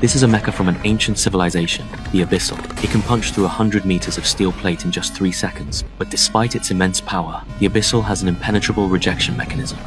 This is a mecha from an ancient civilization, the Abyssal. It can punch through 100 meters of steel plate in just 3 seconds, but despite its immense power, the Abyssal has an impenetrable rejection mechanism.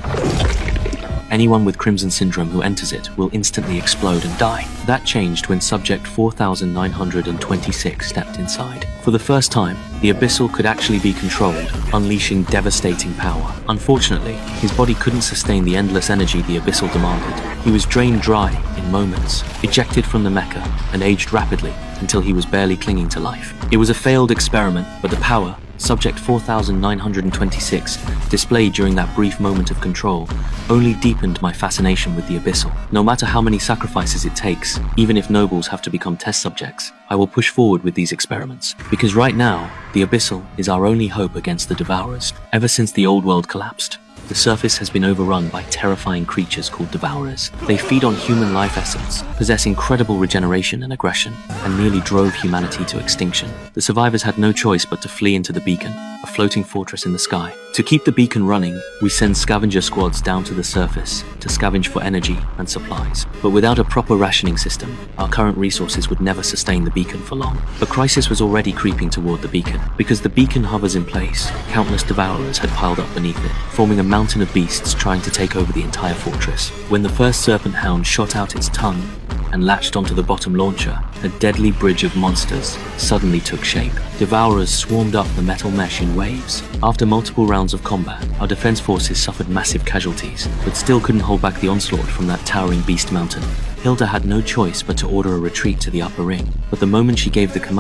Anyone with Crimson Syndrome who enters it will instantly explode and die. That changed when Subject 4926 stepped inside. For the first time, the Abyssal could actually be controlled, unleashing devastating power. Unfortunately, his body couldn't sustain the endless energy the Abyssal demanded. He was drained dry in moments, ejected from the mecha, and aged rapidly until he was barely clinging to life. It was a failed experiment, but the power Subject 4926 displayed during that brief moment of control only deepened my fascination with the Abyssal. No matter how many sacrifices it takes, even if nobles have to become test subjects, I will push forward with these experiments. Because right now, the Abyssal is our only hope against the Devourers. Ever since the old world collapsed, the surface has been overrun by terrifying creatures called Devourers. They feed on human life essence, possess incredible regeneration and aggression, and nearly drove humanity to extinction. The survivors had no choice but to flee into the beacon, a floating fortress in the sky. To keep the beacon running, we send scavenger squads down to the surface to scavenge for energy and supplies. But without a proper rationing system, our current resources would never sustain the beacon for long. A crisis was already creeping toward the beacon. Because the beacon hovers in place, countless Devourers had piled up beneath it, forming a mountain of beasts trying to take over the entire fortress. When the first Serpent Hound shot out its tongue and latched onto the bottom launcher, a deadly bridge of monsters suddenly took shape. Devourers swarmed up the metal mesh in waves. After multiple rounds of combat, our defense forces suffered massive casualties, but still couldn't hold back the onslaught from that towering beast mountain. Hilda had no choice but to order a retreat to the upper ring, but the moment she gave the command,